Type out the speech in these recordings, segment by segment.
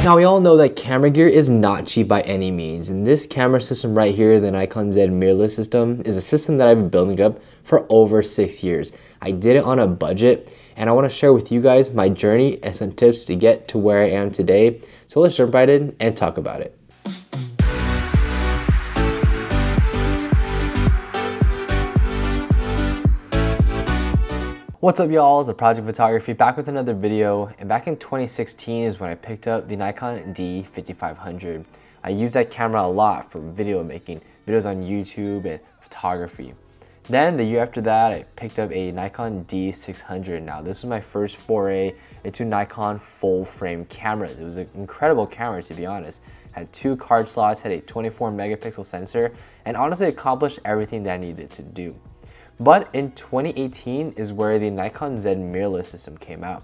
Now we all know that camera gear is not cheap by any means, and this camera system right here, the Nikon Z mirrorless system, is a system that I've been building up for over 6 years. I did it on a budget, and I want to share with you guys my journey and some tips to get to where I am today. So let's jump right in and talk about it. What's up y'all, it's Project Photography back with another video, and back in 2016 is when I picked up the Nikon D5500. I use that camera a lot for video making, videos on YouTube and photography. Then the year after that, I picked up a Nikon D600. Now this was my first foray into Nikon full frame cameras. It was an incredible camera, to be honest. Had 2 card slots, had a 24 megapixel sensor, and honestly accomplished everything that I needed to do. But in 2018 is where the Nikon Z mirrorless system came out.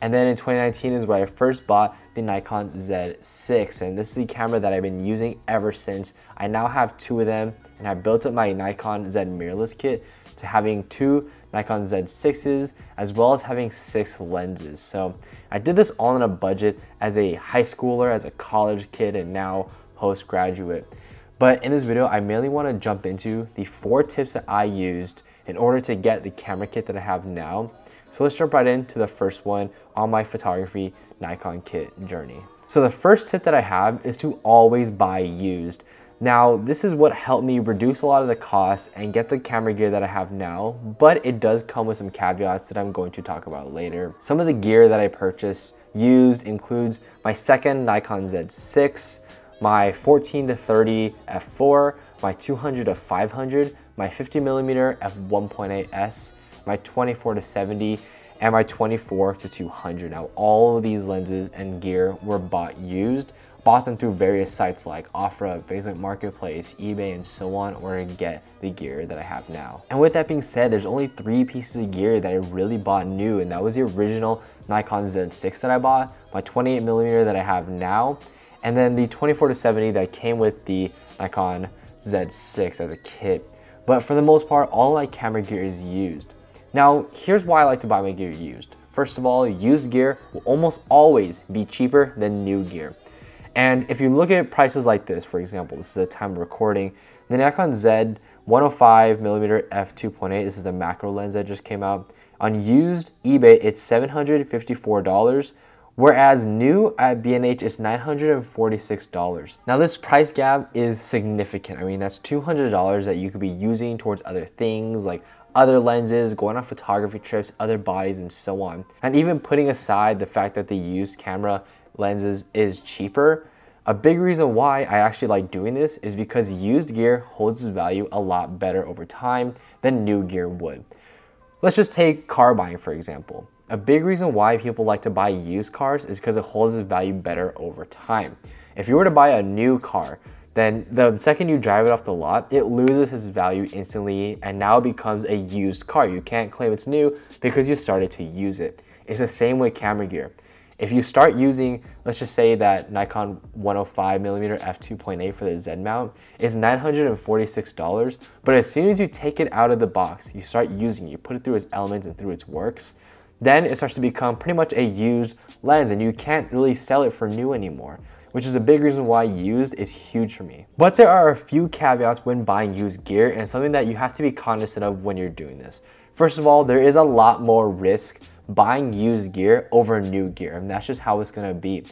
And then in 2019 is where I first bought the Nikon Z6, and this is the camera that I've been using ever since. I now have 2 of them, and I built up my Nikon Z mirrorless kit to having 2 Nikon Z6s, as well as having 6 lenses. So I did this all on a budget as a high schooler, as a college kid, and now postgraduate. But in this video, I mainly want to jump into the 4 tips that I used in order to get the camera kit that I have now. So let's jump right into the first one on my photography Nikon kit journey. So the first tip that I have is to always buy used. Now, this is what helped me reduce a lot of the costs and get the camera gear that I have now, but it does come with some caveats that I'm going to talk about later. Some of the gear that I purchased used includes my second Nikon Z6, my 14-30 f4, my 200-500, my 50mm f1.8s, my 24-70, and my 24-200. Now all of these lenses and gear were bought used. Bought them through various sites like OfferUp, Facebook Marketplace, eBay, and so on, in order to get the gear that I have now. And with that being said, there's only 3 pieces of gear that I really bought new, and that was the original Nikon Z6 that I bought, my 28mm that I have now, and then the 24-70 that came with the Nikon Z6 as a kit. But for the most part, all my camera gear is used. Now, here's why I like to buy my gear used. First of all, used gear will almost always be cheaper than new gear. And if you look at prices like this, for example, this is the time of recording, the Nikon Z 105mm f2.8, this is the macro lens that just came out. On used eBay, it's $754. Whereas new at B&H is $946. Now this price gap is significant. I mean, that's $200 that you could be using towards other things like other lenses, going on photography trips, other bodies, and so on. And even putting aside the fact that the used camera lenses is cheaper, a big reason why I actually like doing this is because used gear holds its value a lot better over time than new gear would. Let's just take car buying, for example. A big reason why people like to buy used cars is because it holds its value better over time. If you were to buy a new car, then the second you drive it off the lot, it loses its value instantly and now it becomes a used car. You can't claim it's new because you started to use it. It's the same with camera gear. If you start using, let's just say that Nikon 105mm f2.8 for the Z mount is $946, but as soon as you take it out of the box, you start using it, you put it through its elements and through its works, then it starts to become pretty much a used lens and you can't really sell it for new anymore, which is a big reason why used is huge for me. But there are a few caveats when buying used gear, and it's something that you have to be cognizant of when you're doing this. First of all, there is a lot more risk buying used gear over new gear, and that's just how it's gonna be.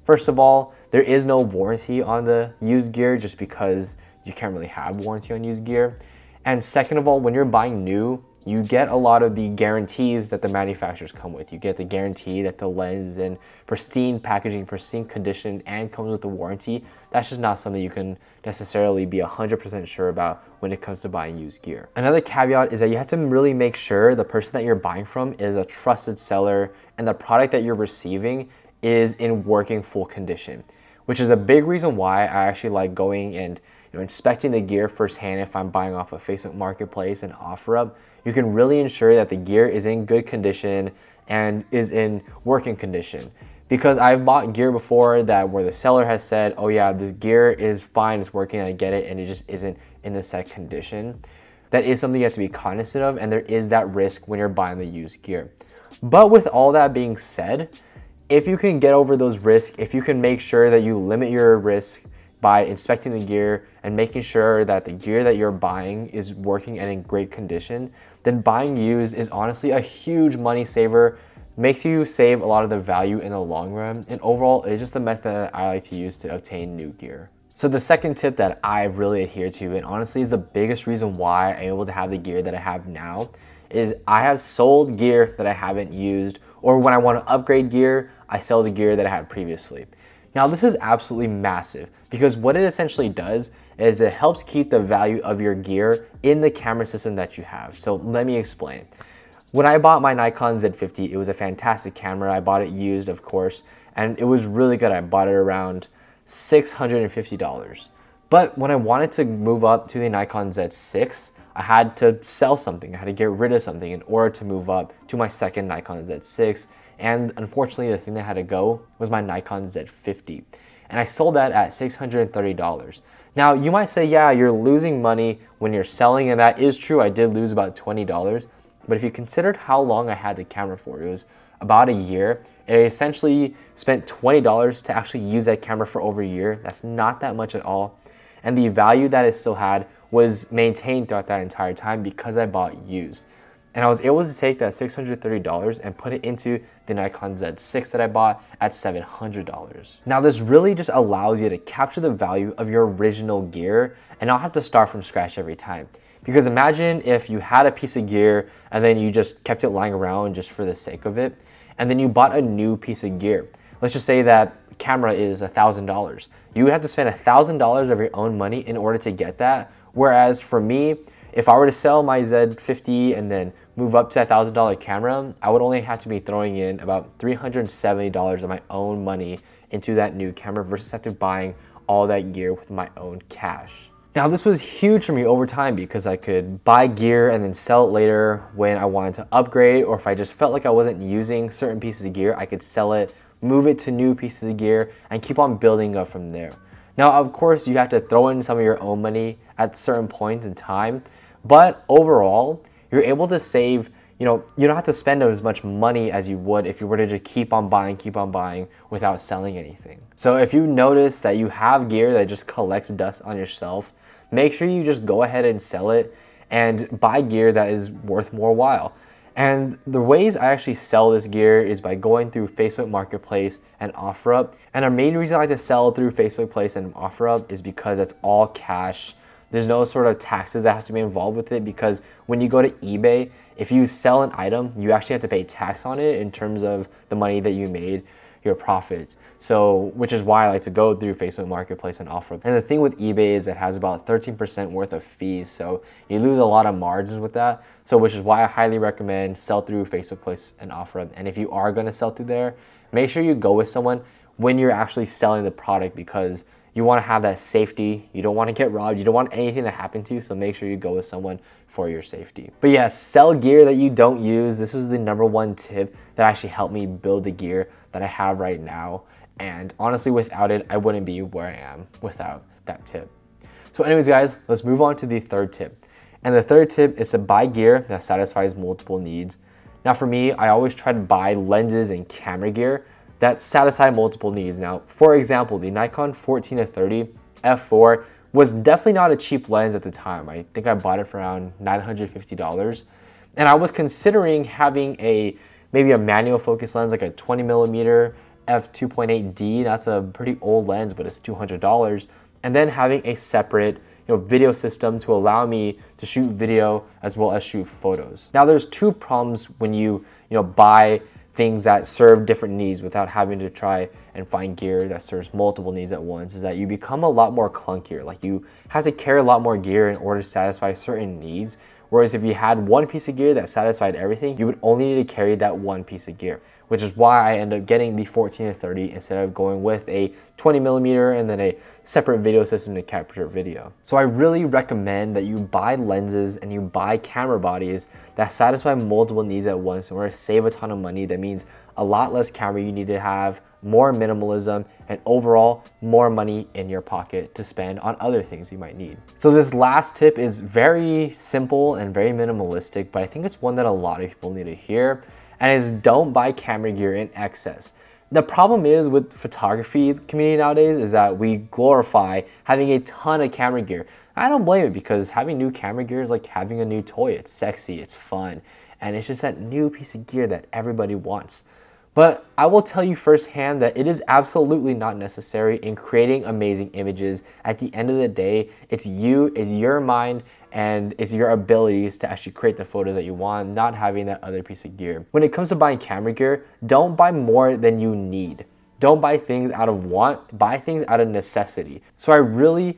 First of all, there is no warranty on the used gear just because you can't really have warranty on used gear. And second of all, when you're buying new, you get a lot of the guarantees that the manufacturers come with. You get the guarantee that the lens is in pristine packaging, pristine condition, and comes with a warranty. That's just not something you can necessarily be 100% sure about when it comes to buying used gear. Another caveat is that you have to really make sure the person that you're buying from is a trusted seller and the product that you're receiving is in working full condition, which is a big reason why I actually like going and inspecting the gear firsthand. If I'm buying off a Facebook Marketplace and OfferUp, you can really ensure that the gear is in good condition and is in working condition. Because I've bought gear before that where the seller has said, oh yeah, this gear is fine, it's working, I get it, and it just isn't in the set condition. That is something you have to be cognizant of, and there is that risk when you're buying the used gear. But with all that being said, if you can get over those risks, if you can make sure that you limit your risk by inspecting the gear and making sure that the gear that you're buying is working and in great condition, then buying used is honestly a huge money saver, makes you save a lot of the value in the long run, and overall it's just the method that I like to use to obtain new gear. So the second tip that I really adhere to, and honestly is the biggest reason why I'm able to have the gear that I have now, is I have sold gear that I haven't used, or when I want to upgrade gear, I sell the gear that I had previously. Now this is absolutely massive because what it essentially does is it helps keep the value of your gear in the camera system that you have. So let me explain. When I bought my Nikon Z50, it was a fantastic camera. I bought it used, of course, and it was really good. I bought it around $650. But when I wanted to move up to the Nikon Z6, I had to sell something. I had to get rid of something in order to move up to my second Nikon Z6. And unfortunately, the thing that had to go was my Nikon Z50. And I sold that at $630. Now, you might say, yeah, you're losing money when you're selling, and that is true. I did lose about $20. But if you considered how long I had the camera for, it was about a year. I essentially spent $20 to actually use that camera for over a year. That's not that much at all. And the value that it still had was maintained throughout that entire time because I bought used. And I was able to take that $630 and put it into the Nikon Z6 that I bought at $700. Now this really just allows you to capture the value of your original gear and not have to start from scratch every time. Because imagine if you had a piece of gear and then you just kept it lying around just for the sake of it, and then you bought a new piece of gear. Let's just say that camera is $1,000. You would have to spend $1,000 of your own money in order to get that. Whereas for me, if I were to sell my Z50 and then move up to that $1,000 camera, I would only have to be throwing in about $370 of my own money into that new camera versus after buying all that gear with my own cash. Now this was huge for me over time because I could buy gear and then sell it later when I wanted to upgrade, or if I just felt like I wasn't using certain pieces of gear, I could sell it, move it to new pieces of gear, and keep on building up from there. Now, of course, you have to throw in some of your own money at certain points in time, but overall, you're able to save, you don't have to spend as much money as you would if you were to just keep on buying without selling anything. So if you notice that you have gear that just collects dust on your shelf, make sure you just go ahead and sell it and buy gear that is worth more while. And the ways I actually sell this gear is by going through Facebook Marketplace and OfferUp. And our main reason I like to sell through Facebook Place and OfferUp is because it's all cash. There's no sort of taxes that have to be involved with it, because when you go to eBay, if you sell an item, you actually have to pay tax on it in terms of the money that you made, your profits. So, which is why I like to go through Facebook Marketplace and OfferUp. And the thing with eBay is it has about 13% worth of fees. So you lose a lot of margins with that. So which is why I highly recommend sell through Facebook Place and OfferUp. And if you are gonna sell through there, make sure you go with someone when you're actually selling the product, because you wanna have that safety. You don't wanna get robbed. You don't want anything to happen to you. So make sure you go with someone for your safety. But yeah, sell gear that you don't use. This was the #1 tip that actually helped me build the gear that I have right now. And honestly, without it, I wouldn't be where I am without that tip. So anyways, guys, let's move on to the third tip. And the third tip is to buy gear that satisfies multiple needs. Now for me, I always try to buy lenses and camera gear that satisfy multiple needs. Now, for example, the Nikon 14-30 f4 was definitely not a cheap lens at the time. I think I bought it for around $950. And I was considering having maybe a manual focus lens, like a 20mm f2.8D. That's a pretty old lens, but it's $200. And then having a separate video system to allow me to shoot video as well as shoot photos. Now there's two problems when you buy things that serve different needs without having to try and find gear that serves multiple needs at once, is that you become a lot more clunkier. Like, you have to carry a lot more gear in order to satisfy certain needs. Whereas if you had one piece of gear that satisfied everything, you would only need to carry that one piece of gear, which is why I ended up getting the 14-30 instead of going with a 20mm and then a separate video system to capture video. So I really recommend that you buy lenses and you buy camera bodies that satisfy multiple needs at once in order to save a ton of money. That means a lot less camera you need to have, more minimalism, and overall more money in your pocket to spend on other things you might need. So this last tip is very simple and very minimalistic, but I think it's one that a lot of people need to hear, and is don't buy camera gear in excess. The problem is with photography community nowadays is that we glorify having a ton of camera gear. I don't blame it, because having new camera gear is like having a new toy. It's sexy, it's fun, and it's just that new piece of gear that everybody wants. But I will tell you firsthand that it is absolutely not necessary in creating amazing images. At the end of the day, it's you, it's your mind, and it's your abilities to actually create the photos that you want, not having that other piece of gear. When it comes to buying camera gear, don't buy more than you need. Don't buy things out of want, buy things out of necessity. So I really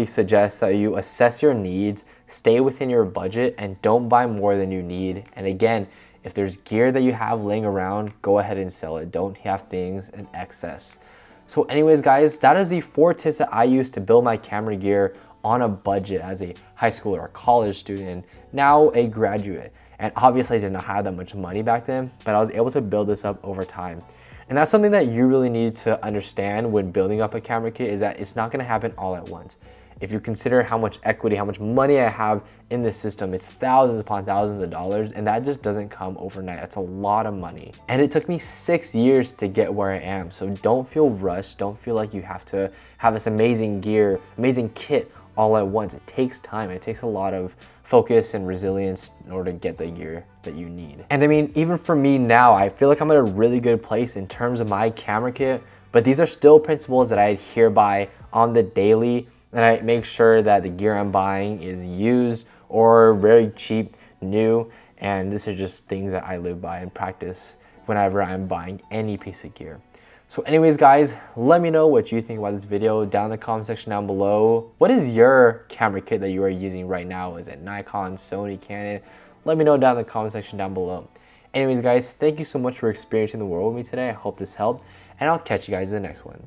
suggest that you assess your needs, stay within your budget, and don't buy more than you need. And again, if there's gear that you have laying around, go ahead and sell it. Don't have things in excess. So anyways, guys, that is the 4 tips that I use to build my camera gear on a budget as a high school or college student, now a graduate. And obviously I did not have that much money back then, but I was able to build this up over time. And that's something that you really need to understand when building up a camera kit, is that it's not gonna happen all at once. If you consider how much equity, how much money I have in this system, it's thousands upon thousands of dollars, and that just doesn't come overnight. That's a lot of money. And it took me 6 years to get where I am. So don't feel rushed. Don't feel like you have to have this amazing gear, amazing kit all at once. It takes time. It takes a lot of focus and resilience in order to get the gear that you need. And I mean, even for me now, I feel like I'm at a really good place in terms of my camera kit, but these are still principles that I adhere by on the daily. And I make sure that the gear I'm buying is used or very cheap, new. And this is just things that I live by and practice whenever I'm buying any piece of gear. So anyways, guys, let me know what you think about this video down in the comment section down below. What is your camera kit that you are using right now? Is it Nikon, Sony, Canon? Let me know down in the comment section down below. Anyways, guys, thank you so much for experiencing the world with me today. I hope this helped, and I'll catch you guys in the next one.